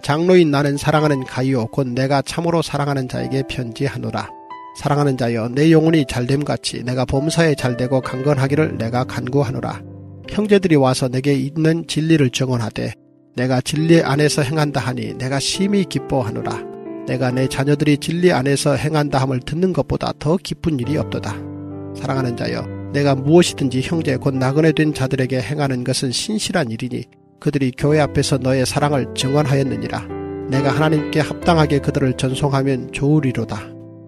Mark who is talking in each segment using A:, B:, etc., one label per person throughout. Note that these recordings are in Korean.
A: 장로인 나는 사랑하는 가이오 곧 내가 참으로 사랑하는 자에게 편지하노라. 사랑하는 자여, 내 영혼이 잘됨같이 내가 범사에 잘되고 강건하기를 내가 간구하노라. 형제들이 와서 내게 있는 진리를 증언하되 내가 진리 안에서 행한다 하니 내가 심히 기뻐하노라. 내가 내 자녀들이 진리 안에서 행한다 함을 듣는 것보다 더 기쁜 일이 없도다. 사랑하는 자여, 내가 무엇이든지 형제 곧 나그네 된 자들에게 행하는 것은 신실한 일이니 그들이 교회 앞에서 너의 사랑을 증언하였느니라. 내가 하나님께 합당하게 그들을 전송하면 좋으리로다.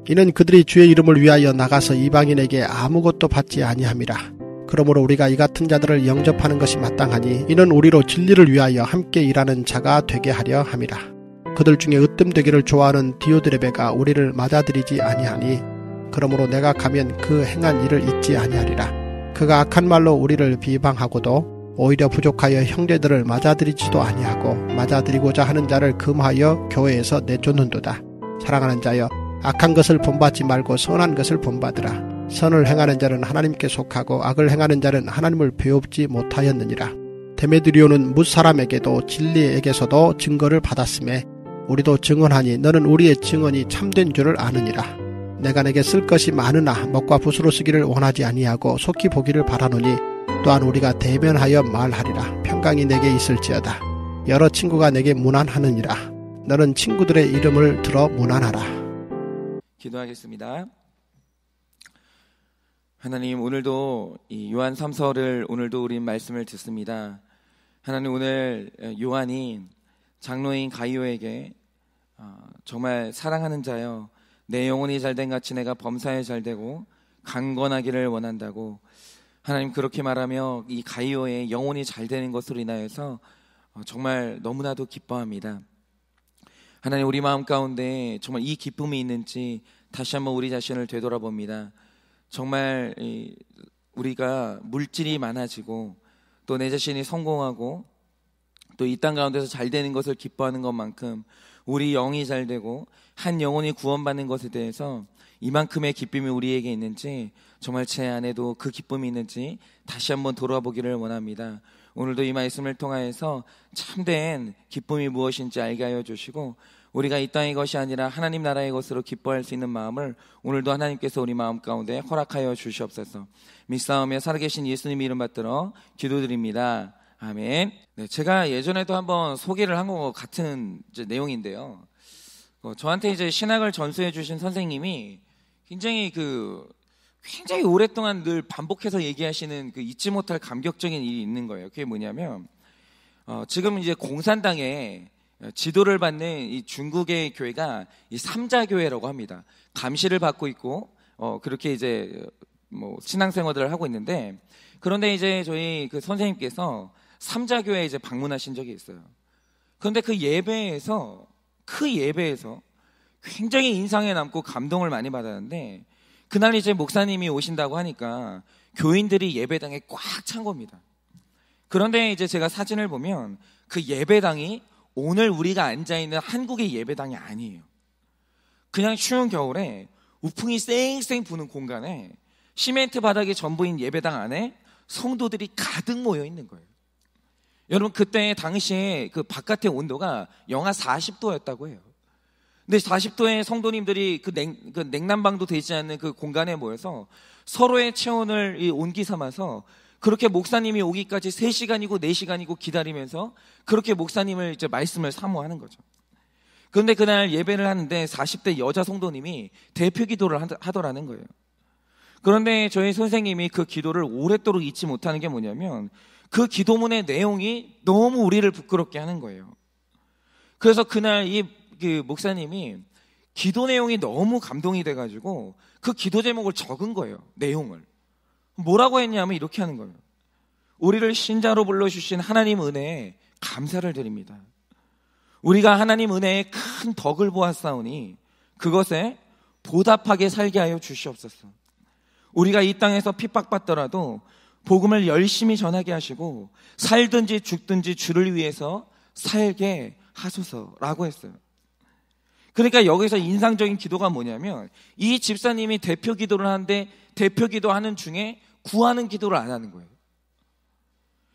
A: 이는 그들이 주의 이름을 위하여 나가서 이방인에게 아무것도 받지 아니함이라. 그러므로 우리가 이 같은 자들을 영접하는 것이 마땅하니 이는 우리로 진리를 위하여 함께 일하는 자가 되게 하려 함이라. 그들 중에 으뜸되기를 좋아하는 디오드레베가 우리를 맞아들이지 아니하니 그러므로 내가 가면 그 행한 일을 잊지 아니하리라. 그가 악한 말로 우리를 비방하고도 오히려 부족하여 형제들을 맞아들이지도 아니하고 맞아들이고자 하는 자를 금하여 교회에서 내쫓는도다. 사랑하는 자여, 악한 것을 본받지 말고 선한 것을 본받으라. 선을 행하는 자는 하나님께 속하고 악을 행하는 자는 하나님을 배웁지 못하였느니라. 데메드리오는 뭇사람에게도 진리에게서도 증거를 받았음에 우리도 증언하니 너는 우리의 증언이 참된 줄을 아느니라. 내가 내게 쓸 것이 많으나 먹과 붓으로 쓰기를 원하지 아니하고 속히 보기를 바라노니 또한 우리가 대면하여 말하리라. 평강이 내게 있을지어다. 여러 친구가 내게 문안하느니라. 너는 친구들의 이름을 들어 문안하라.
B: 기도하겠습니다. 하나님, 오늘도 이 요한 3서를 오늘도 우리 말씀을 듣습니다. 하나님, 오늘 요한이 장로인 가이오에게 정말 사랑하는 자여, 내 영혼이 잘된 같이 내가 범사에 잘되고 강건하기를 원한다고 하나님 그렇게 말하며 이 가이오의 영혼이 잘되는 것으로 인하여서 정말 너무나도 기뻐합니다. 하나님, 우리 마음 가운데 정말 이 기쁨이 있는지 다시 한번 우리 자신을 되돌아봅니다. 정말 우리가 물질이 많아지고 또 내 자신이 성공하고 또 이 땅 가운데서 잘 되는 것을 기뻐하는 것만큼 우리 영이 잘 되고 한 영혼이 구원받는 것에 대해서 이만큼의 기쁨이 우리에게 있는지, 정말 제 안에도 그 기쁨이 있는지 다시 한번 돌아보기를 원합니다. 오늘도 이 말씀을 통하여서 참된 기쁨이 무엇인지 알게 하여 주시고 우리가 이 땅의 것이 아니라 하나님 나라의 것으로 기뻐할 수 있는 마음을 오늘도 하나님께서 우리 마음 가운데 허락하여 주시옵소서. 믿사오며 살아계신 예수님 이름 받들어 기도드립니다. 아멘. 네, 제가 예전에도 한번 소개를 한 것 같은 내용인데요. 저한테 이제 신학을 전수해 주신 선생님이 굉장히 오랫동안 늘 반복해서 얘기하시는 그 잊지 못할 감격적인 일이 있는 거예요. 그게 뭐냐면 지금 이제 공산당에 지도를 받는 이 중국의 교회가 이 삼자교회라고 합니다. 감시를 받고 있고 그렇게 이제 신앙생활들을 하고 있는데, 그런데 이제 저희 그 선생님께서 삼자교회에 이제 방문하신 적이 있어요. 그런데 그 예배에서 굉장히 인상에 남고 감동을 많이 받았는데, 그날 이제 목사님이 오신다고 하니까 교인들이 예배당에 꽉 찬 겁니다. 그런데 이제 제가 사진을 보면 그 예배당이 오늘 우리가 앉아있는 한국의 예배당이 아니에요. 그냥 추운 겨울에 우풍이 쌩쌩 부는 공간에 시멘트 바닥이 전부인 예배당 안에 성도들이 가득 모여 있는 거예요. 여러분, 그때 당시에 그 바깥의 온도가 영하 40도였다고 해요. 근데 40도의 성도님들이 그 냉난방도 되지 않는 그 공간에 모여서 서로의 체온을 온기 삼아서 그렇게 목사님이 오기까지 3시간이고 4시간이고 기다리면서 그렇게 목사님을 이제 말씀을 사모하는 거죠. 그런데 그날 예배를 하는데 40대 여자 성도님이 대표 기도를 하더라는 거예요. 그런데 저희 선생님이 그 기도를 오랫도록 잊지 못하는 게 뭐냐면 그 기도문의 내용이 너무 우리를 부끄럽게 하는 거예요. 그래서 그날 그 목사님이 기도 내용이 너무 감동이 돼가지고 그 기도 제목을 적은 거예요. 내용을. 뭐라고 했냐면 이렇게 하는 거예요. 우리를 신자로 불러주신 하나님 은혜에 감사를 드립니다. 우리가 하나님 은혜의 큰 덕을 보았사오니 그것에 보답하게 살게 하여 주시옵소서. 우리가 이 땅에서 핍박받더라도 복음을 열심히 전하게 하시고 살든지 죽든지 주를 위해서 살게 하소서라고 했어요. 그러니까 여기서 인상적인 기도가 뭐냐면 이 집사님이 대표 기도를 하는데 대표 기도하는 중에 구하는 기도를 안 하는 거예요.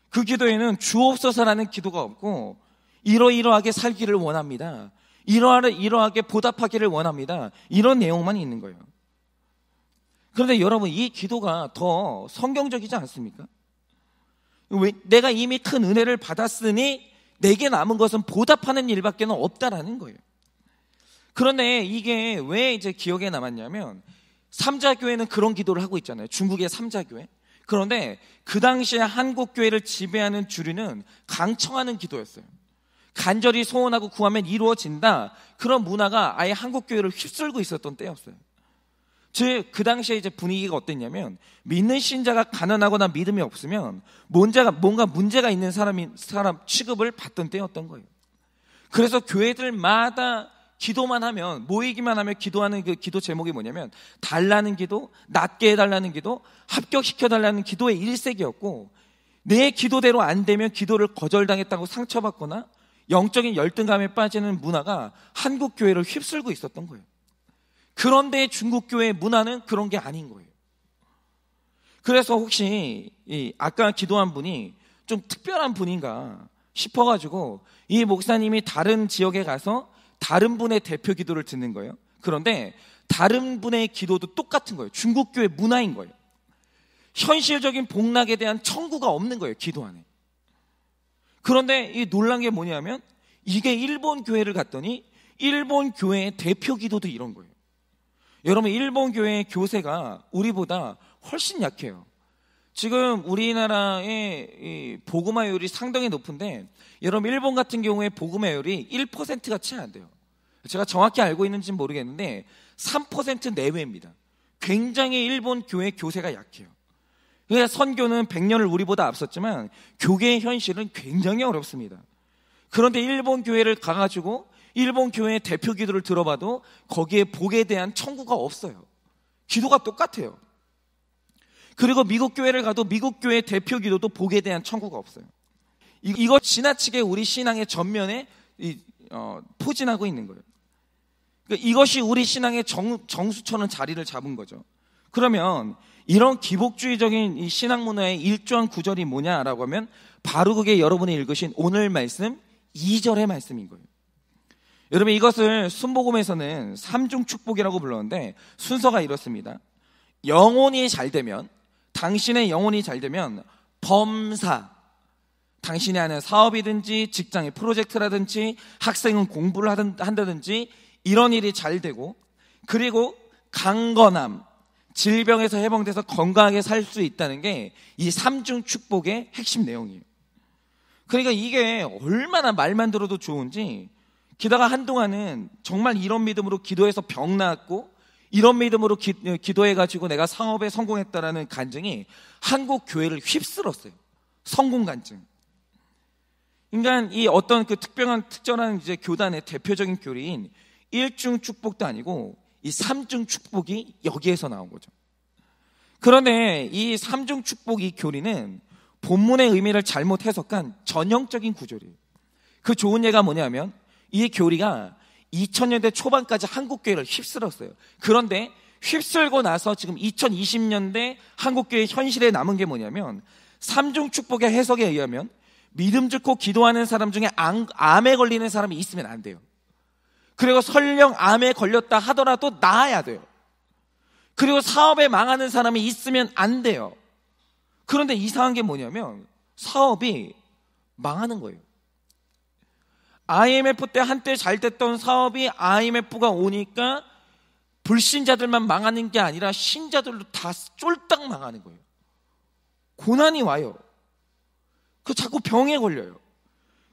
B: 그 기도에는 주옵소서라는 기도가 없고 이러이러하게 살기를 원합니다. 이러하게 보답하기를 원합니다. 이런 내용만 있는 거예요. 그런데 여러분, 이 기도가 더 성경적이지 않습니까? 왜? 내가 이미 큰 은혜를 받았으니 내게 남은 것은 보답하는 일밖에 없다라는 거예요. 그런데 이게 왜 이제 기억에 남았냐면, 삼자교회는 그런 기도를 하고 있잖아요. 중국의 삼자교회. 그런데 그 당시에 한국교회를 지배하는 주류는 강청하는 기도였어요. 간절히 소원하고 구하면 이루어진다. 그런 문화가 아예 한국교회를 휩쓸고 있었던 때였어요. 즉, 그 당시에 이제 분위기가 어땠냐면, 믿는 신자가 가난하거나 믿음이 없으면 뭔가 문제가 있는 사람 취급을 받던 때였던 거예요. 그래서 교회들마다 기도만 하면, 모이기만 하면 기도하는 그 기도 제목이 뭐냐면, 달라는 기도, 낫게 해달라는 기도, 합격시켜달라는 기도의 일색이었고, 내 기도대로 안 되면 기도를 거절당했다고 상처받거나 영적인 열등감에 빠지는 문화가 한국 교회를 휩쓸고 있었던 거예요. 그런데 중국 교회의 문화는 그런 게 아닌 거예요. 그래서 혹시 아까 기도한 분이 좀 특별한 분인가 싶어가지고 이 목사님이 다른 지역에 가서 다른 분의 대표 기도를 듣는 거예요. 그런데 다른 분의 기도도 똑같은 거예요. 중국 교회 문화인 거예요. 현실적인 복락에 대한 청구가 없는 거예요, 기도 안에. 그런데 이 놀란 게 뭐냐면, 이게 일본 교회를 갔더니 일본 교회의 대표 기도도 이런 거예요. 여러분, 일본 교회의 교세가 우리보다 훨씬 약해요. 지금 우리나라의 이 복음화율이 상당히 높은데, 여러분 일본 같은 경우에 복음화율이 1%가 채 안 돼요. 제가 정확히 알고 있는지는 모르겠는데 3% 내외입니다. 굉장히 일본 교회 교세가 약해요. 그러니까 선교는 100년을 우리보다 앞섰지만 교계의 현실은 굉장히 어렵습니다. 그런데 일본 교회를 가가지고 일본 교회의 대표 기도를 들어봐도 거기에 복에 대한 청구가 없어요. 기도가 똑같아요. 그리고 미국 교회를 가도 미국 교회 대표 기도도 복에 대한 청구가 없어요. 이거 지나치게 우리 신앙의 전면에 포진하고 있는 거예요. 그러니까 이것이 우리 신앙의 정수처럼 자리를 잡은 거죠. 그러면 이런 기복주의적인 이 신앙 문화의 일조한 구절이 뭐냐라고 하면 바로 그게 여러분이 읽으신 오늘 말씀 2절의 말씀인 거예요. 여러분, 이것을 순복음에서는 삼중 축복이라고 불렀는데 순서가 이렇습니다. 영혼이 잘 되면, 당신의 영혼이 잘 되면 범사, 당신이 하는 사업이든지 직장의 프로젝트라든지 학생은 공부를 한다든지 이런 일이 잘 되고, 그리고 강건함, 질병에서 해방돼서 건강하게 살 수 있다는 게 이 삼중 축복의 핵심 내용이에요. 그러니까 이게 얼마나 말만 들어도 좋은지, 게다가 한동안은 정말 이런 믿음으로 기도해서 병 나았고 이런 믿음으로 기도해가지고 내가 사업에 성공했다라는 간증이 한국 교회를 휩쓸었어요. 성공 간증. 그러니까 이 어떤 그 특별한 이제 교단의 대표적인 교리인 일중 축복도 아니고 이 삼중 축복이 여기에서 나온 거죠. 그런데 이 삼중 축복 이 교리는 본문의 의미를 잘못 해석한 전형적인 구조리예요. 그 좋은 예가 뭐냐면 이 교리가 2000년대 초반까지 한국교회를 휩쓸었어요. 그런데 휩쓸고 나서 지금 2020년대 한국교회 현실에 남은 게 뭐냐면 삼중 축복의 해석에 의하면 믿음 좋고 기도하는 사람 중에 암에 걸리는 사람이 있으면 안 돼요. 그리고 설령 암에 걸렸다 하더라도 나아야 돼요. 그리고 사업에 망하는 사람이 있으면 안 돼요. 그런데 이상한 게 뭐냐면 사업이 망하는 거예요. IMF 때 한때 잘 됐던 사업이 IMF가 오니까 불신자들만 망하는 게 아니라 신자들도 다 쫄딱 망하는 거예요. 고난이 와요. 그 자꾸 병에 걸려요.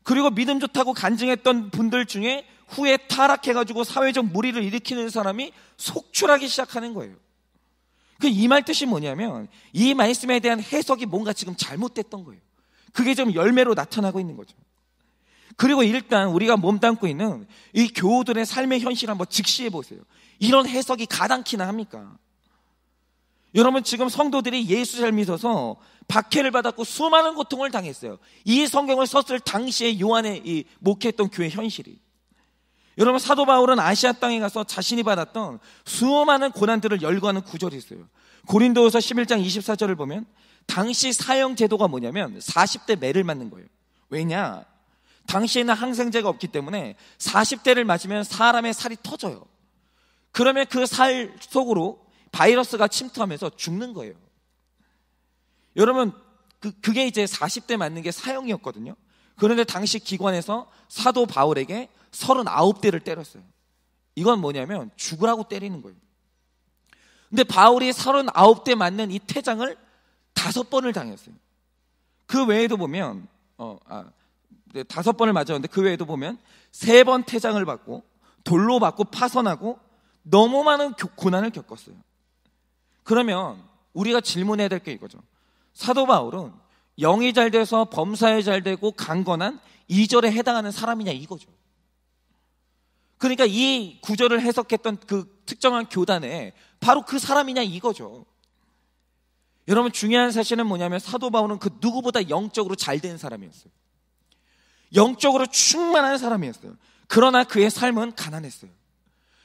B: 그리고 믿음 좋다고 간증했던 분들 중에 후에 타락해가지고 사회적 물의를 일으키는 사람이 속출하기 시작하는 거예요. 이 말 뜻이 뭐냐면 이 말씀에 대한 해석이 뭔가 지금 잘못됐던 거예요. 그게 좀 열매로 나타나고 있는 거죠. 그리고 일단 우리가 몸담고 있는 이 교우들의 삶의 현실을 한번 직시해 보세요. 이런 해석이 가당키나 합니까? 여러분, 지금 성도들이 예수 잘 믿어서 박해를 받았고 수많은 고통을 당했어요. 이 성경을 썼을 당시에 요한의 이 목회했던 교회 현실이. 여러분, 사도 바울은 아시아 땅에 가서 자신이 받았던 수많은 고난들을 열거하는 구절이 있어요. 고린도후서 11장 24절을 보면 당시 사형 제도가 뭐냐면 40대 매를 맞는 거예요. 왜냐? 당시에는 항생제가 없기 때문에 40대를 맞으면 사람의 살이 터져요. 그러면 그 살 속으로 바이러스가 침투하면서 죽는 거예요. 여러분, 그게 이제 40대 맞는 게 사형이었거든요. 그런데 당시 기관에서 사도 바울에게 39대를 때렸어요. 이건 뭐냐면 죽으라고 때리는 거예요. 근데 바울이 39대 맞는 이 태장을 5번을 당했어요. 그 외에도 보면 5번을 맞았는데 그 외에도 보면 3번 태장을 받고 돌로 맞고 파선하고 너무 많은 고난을 겪었어요. 그러면 우리가 질문해야 될 게 이거죠. 사도 바울은 영이 잘 돼서 범사에 잘 되고 강건한 2절에 해당하는 사람이냐 이거죠. 그러니까 이 구절을 해석했던 그 특정한 교단에 바로 그 사람이냐 이거죠. 여러분, 중요한 사실은 뭐냐면 사도 바울은 그 누구보다 영적으로 잘 된 사람이었어요. 영적으로 충만한 사람이었어요. 그러나 그의 삶은 가난했어요.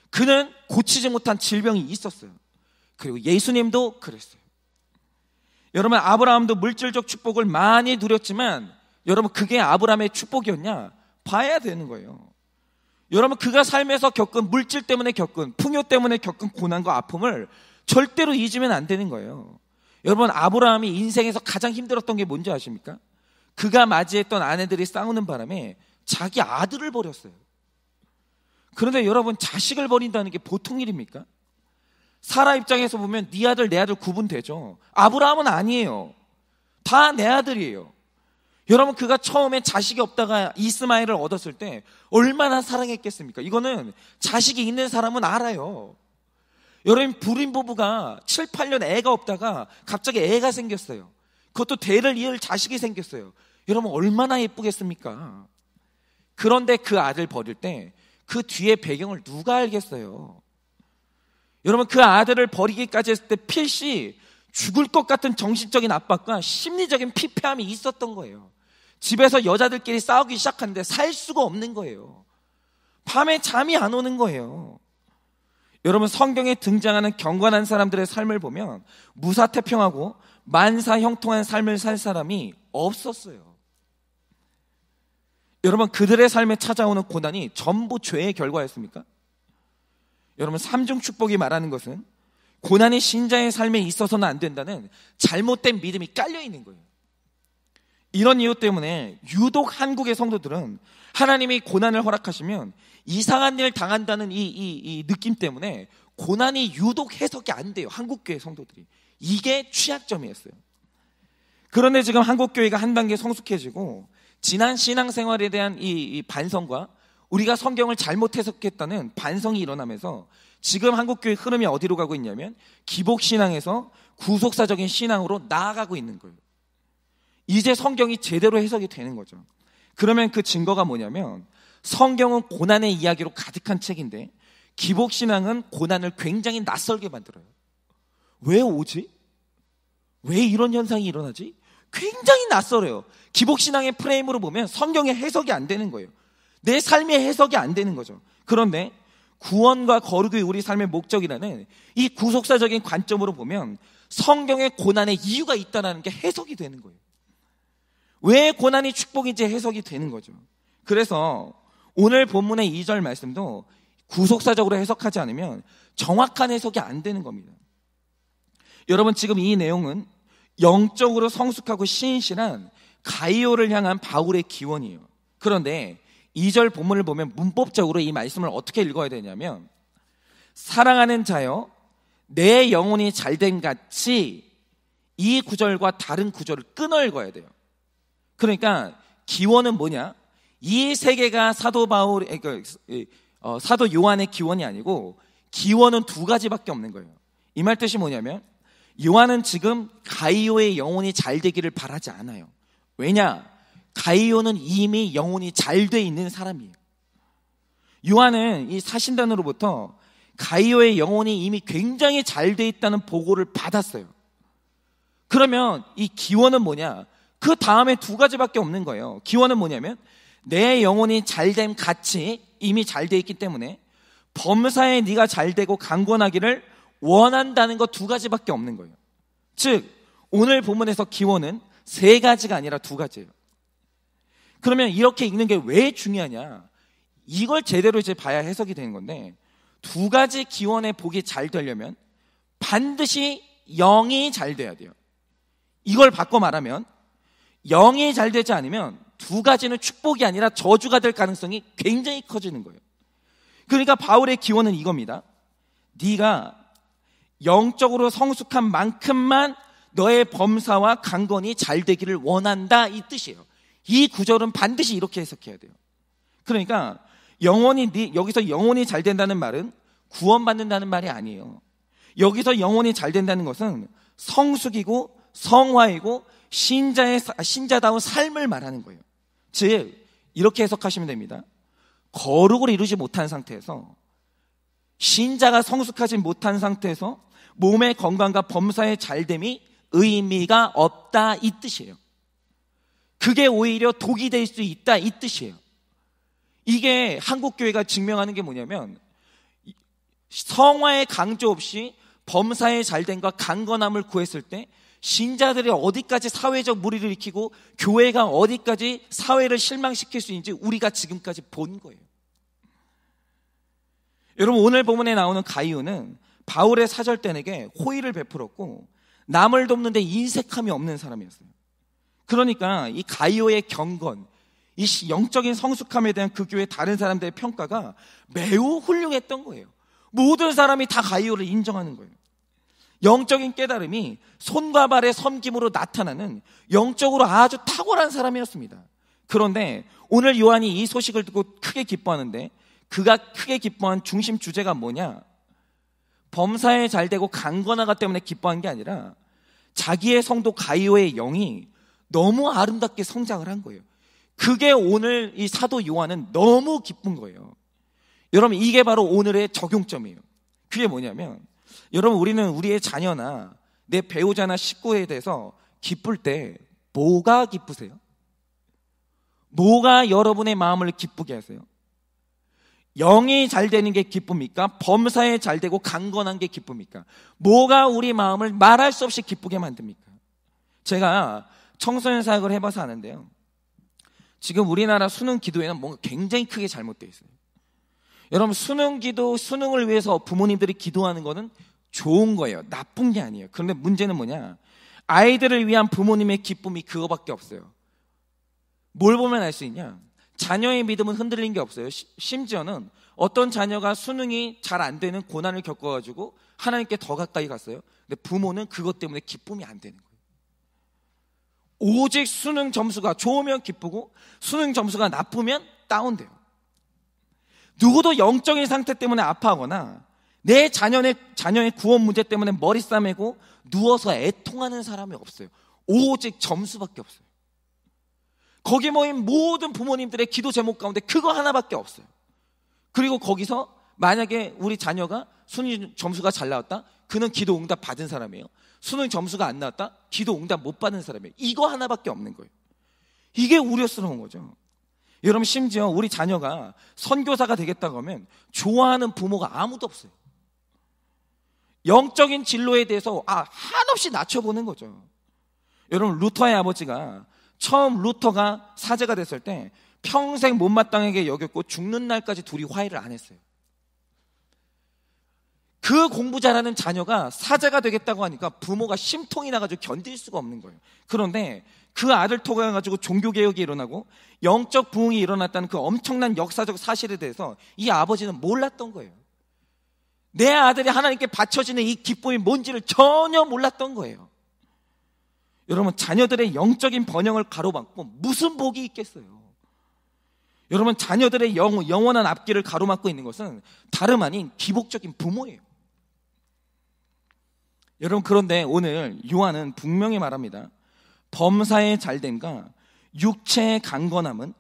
B: 그는 고치지 못한 질병이 있었어요. 그리고 예수님도 그랬어요. 여러분, 아브라함도 물질적 축복을 많이 누렸지만 여러분, 그게 아브라함의 축복이었냐? 봐야 되는 거예요. 여러분, 그가 삶에서 겪은, 물질 때문에 겪은, 풍요 때문에 겪은 고난과 아픔을 절대로 잊으면 안 되는 거예요. 여러분, 아브라함이 인생에서 가장 힘들었던 게 뭔지 아십니까? 그가 맞이했던 아내들이 싸우는 바람에 자기 아들을 버렸어요. 그런데 여러분, 자식을 버린다는 게 보통 일입니까? 사라 입장에서 보면 네 아들 내 아들 구분되죠. 아브라함은 아니에요. 다 내 아들이에요. 여러분, 그가 처음에 자식이 없다가 이스마엘을 얻었을 때 얼마나 사랑했겠습니까? 이거는 자식이 있는 사람은 알아요. 여러분, 불임 부부가 7, 8년 애가 없다가 갑자기 애가 생겼어요. 그것도 대를 이을 자식이 생겼어요. 여러분, 얼마나 예쁘겠습니까? 그런데 그 아들 버릴 때 그 뒤에 배경을 누가 알겠어요? 여러분, 그 아들을 버리기까지 했을 때 필시 죽을 것 같은 정신적인 압박과 심리적인 피폐함이 있었던 거예요. 집에서 여자들끼리 싸우기 시작하는데 살 수가 없는 거예요. 밤에 잠이 안 오는 거예요. 여러분, 성경에 등장하는 경건한 사람들의 삶을 보면 무사태평하고 만사형통한 삶을 살 사람이 없었어요. 여러분, 그들의 삶에 찾아오는 고난이 전부 죄의 결과였습니까? 여러분, 삼중 축복이 말하는 것은 고난이 신자의 삶에 있어서는 안 된다는 잘못된 믿음이 깔려 있는 거예요. 이런 이유 때문에 유독 한국의 성도들은 하나님이 고난을 허락하시면 이상한 일 당한다는 이 느낌 때문에 고난이 유독 해석이 안 돼요. 한국교회 성도들이. 이게 취약점이었어요. 그런데 지금 한국교회가 한 단계 성숙해지고 지난 신앙생활에 대한 이 반성과 우리가 성경을 잘못 해석했다는 반성이 일어나면서 지금 한국교회 흐름이 어디로 가고 있냐면 기복신앙에서 구속사적인 신앙으로 나아가고 있는 거예요. 이제 성경이 제대로 해석이 되는 거죠. 그러면 그 증거가 뭐냐면 성경은 고난의 이야기로 가득한 책인데 기복신앙은 고난을 굉장히 낯설게 만들어요. 왜 오지? 왜 이런 현상이 일어나지? 굉장히 낯설어요. 기복신앙의 프레임으로 보면 성경의 해석이 안 되는 거예요. 내 삶의 해석이 안 되는 거죠. 그런데 구원과 거룩이 우리 삶의 목적이라는 이 구속사적인 관점으로 보면 성경의 고난의 이유가 있다는 게 해석이 되는 거예요. 왜 고난이 축복인지 해석이 되는 거죠. 그래서 오늘 본문의 2절 말씀도 구속사적으로 해석하지 않으면 정확한 해석이 안 되는 겁니다. 여러분, 지금 이 내용은 영적으로 성숙하고 신실한 가이오를 향한 바울의 기원이에요. 그런데 2절 본문을 보면 문법적으로 이 말씀을 어떻게 읽어야 되냐면 사랑하는 자여 내 영혼이 잘됨 같이 이 구절과 다른 구절을 끊어 읽어야 돼요. 그러니까 기원은 뭐냐? 이 세 개가 사도 바울, 사도 요한의 기원이 아니고 기원은 2가지밖에 없는 거예요. 이 말 뜻이 뭐냐면 요한은 지금 가이오의 영혼이 잘 되기를 바라지 않아요. 왜냐? 가이오는 이미 영혼이 잘 돼 있는 사람이에요. 요한은 이 사신단으로부터 가이오의 영혼이 이미 굉장히 잘 돼 있다는 보고를 받았어요. 그러면 이 기원은 뭐냐? 그 다음에 2가지밖에 없는 거예요. 기원은 뭐냐면 내 영혼이 잘됨 같이 이미 잘 돼 있기 때문에 범사에 네가 잘 되고 강건하기를 원한다는 거 2가지밖에 없는 거예요. 즉 오늘 본문에서 기원은 3가지가 아니라 2가지예요. 그러면 이렇게 읽는 게 왜 중요하냐? 이걸 제대로 이제 봐야 해석이 되는 건데, 두 가지 기원의 복이 잘 되려면 반드시 영이 잘 돼야 돼요. 이걸 바꿔 말하면 영이 잘 되지 않으면 두 가지는 축복이 아니라 저주가 될 가능성이 굉장히 커지는 거예요. 그러니까 바울의 기원은 이겁니다. 네가 영적으로 성숙한 만큼만 너의 범사와 강건이 잘 되기를 원한다, 이 뜻이에요. 이 구절은 반드시 이렇게 해석해야 돼요. 그러니까 여기서 영혼이 잘 된다는 말은 구원받는다는 말이 아니에요. 여기서 영혼이 잘 된다는 것은 성숙이고 성화이고 신자다운 삶을 말하는 거예요. 즉 이렇게 해석하시면 됩니다. 거룩을 이루지 못한 상태에서, 신자가 성숙하지 못한 상태에서 몸의 건강과 범사의 잘됨이 의미가 없다, 이 뜻이에요. 그게 오히려 독이 될 수 있다, 이 뜻이에요. 이게 한국교회가 증명하는 게 뭐냐면, 성화의 강조 없이 범사의 잘됨과 강건함을 구했을 때 신자들이 어디까지 사회적 무리를 일으키고 교회가 어디까지 사회를 실망시킬 수 있는지 우리가 지금까지 본 거예요. 여러분, 오늘 본문에 나오는 가이오는 바울의 사절단에게 호의를 베풀었고 남을 돕는데 인색함이 없는 사람이었어요. 그러니까 이 가이오의 경건, 이 영적인 성숙함에 대한 그 교회 다른 사람들의 평가가 매우 훌륭했던 거예요. 모든 사람이 다 가이오를 인정하는 거예요. 영적인 깨달음이 손과 발의 섬김으로 나타나는 영적으로 아주 탁월한 사람이었습니다. 그런데 오늘 요한이 이 소식을 듣고 크게 기뻐하는데, 그가 크게 기뻐한 중심 주제가 뭐냐? 범사에 잘되고 강건하가 때문에 기뻐한 게 아니라 자기의 성도 가이오의 영이 너무 아름답게 성장을 한 거예요. 그게 오늘 이 사도 요한은 너무 기쁜 거예요. 여러분, 이게 바로 오늘의 적용점이에요. 그게 뭐냐면, 여러분, 우리는 우리의 자녀나 내 배우자나 식구에 대해서 기쁠 때 뭐가 기쁘세요? 뭐가 여러분의 마음을 기쁘게 하세요? 영이 잘 되는 게 기쁩니까? 범사에 잘 되고 강건한 게 기쁩니까? 뭐가 우리 마음을 말할 수 없이 기쁘게 만듭니까? 제가 청소년 사역을 해봐서 아는데요, 지금 우리나라 수능 기도에는 뭔가 굉장히 크게 잘못되어 있어요. 여러분, 수능을 위해서 부모님들이 기도하는 거는 좋은 거예요. 나쁜 게 아니에요. 그런데 문제는 뭐냐? 아이들을 위한 부모님의 기쁨이 그거밖에 없어요. 뭘 보면 알 수 있냐? 자녀의 믿음은 흔들린 게 없어요. 심지어는 어떤 자녀가 수능이 잘 안 되는 고난을 겪어가지고 하나님께 더 가까이 갔어요. 근데 부모는 그것 때문에 기쁨이 안 되는 거예요. 오직 수능 점수가 좋으면 기쁘고 수능 점수가 나쁘면 다운돼요. 누구도 영적인 상태 때문에 아파하거나 내 자녀의 구원 문제 때문에 머리 싸매고 누워서 애통하는 사람이 없어요. 오직 점수밖에 없어요. 거기 모인 모든 부모님들의 기도 제목 가운데 그거 하나밖에 없어요. 그리고 거기서 만약에 우리 자녀가 수능 점수가 잘 나왔다? 그는 기도 응답 받은 사람이에요. 수능 점수가 안 나왔다? 기도 응답 못 받은 사람이에요. 이거 하나밖에 없는 거예요. 이게 우려스러운 거죠. 여러분, 심지어 우리 자녀가 선교사가 되겠다고 하면 좋아하는 부모가 아무도 없어요. 영적인 진로에 대해서 한없이 낮춰보는 거죠. 여러분, 루터의 아버지가 처음 루터가 사제가 됐을 때 평생 못마땅하게 여겼고 죽는 날까지 둘이 화해를 안 했어요. 그 공부 잘하는 자녀가 사제가 되겠다고 하니까 부모가 심통이 나가지고 견딜 수가 없는 거예요. 그런데 그 아들 통해가지고 종교개혁이 일어나고 영적 부흥이 일어났다는 그 엄청난 역사적 사실에 대해서 이 아버지는 몰랐던 거예요. 내 아들이 하나님께 바쳐지는 이 기쁨이 뭔지를 전혀 몰랐던 거예요. 여러분, 자녀들의 영적인 번영을 가로막고 무슨 복이 있겠어요? 여러분, 자녀들의 영원한 앞길을 가로막고 있는 것은 다름 아닌 기복적인 부모예요. 여러분, 그런데 오늘 요한은 분명히 말합니다. 범사의 잘됨과 육체의 강건함은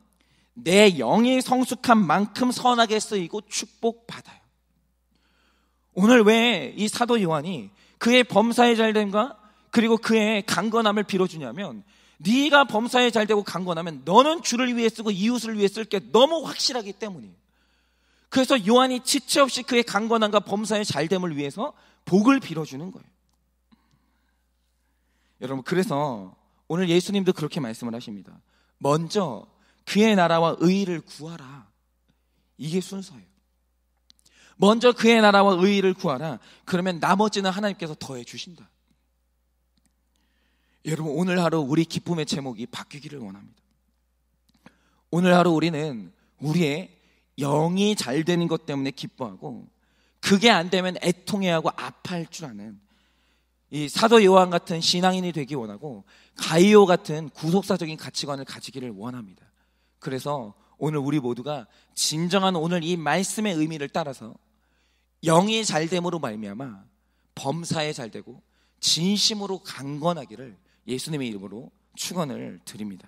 B: 내 영이 성숙한 만큼 선하게 쓰이고 축복받아요. 오늘 왜 이 사도 요한이 그의 범사의 잘됨과 그리고 그의 강건함을 빌어주냐면, 네가 범사에 잘 되고 강건하면 너는 주를 위해 쓰고 이웃을 위해 쓸 게 너무 확실하기 때문이에요. 그래서 요한이 지체 없이 그의 강건함과 범사의 잘됨을 위해서 복을 빌어주는 거예요. 여러분, 그래서 오늘 예수님도 그렇게 말씀을 하십니다. 먼저 그의 나라와 의의를 구하라. 이게 순서예요. 먼저 그의 나라와 의의를 구하라. 그러면 나머지는 하나님께서 더해 주신다. 여러분, 오늘 하루 우리 기쁨의 제목이 바뀌기를 원합니다. 오늘 하루 우리는 우리의 영이 잘 되는 것 때문에 기뻐하고, 그게 안 되면 애통해하고 아파할 줄 아는 이 사도 요한 같은 신앙인이 되기 원하고, 가이오 같은 구속사적인 가치관을 가지기를 원합니다. 그래서 오늘 우리 모두가 진정한 오늘 이 말씀의 의미를 따라서 영이 잘됨으로 말미암아 범사에 잘되고 진심으로 강건하기를 예수님의 이름으로 축원을 드립니다.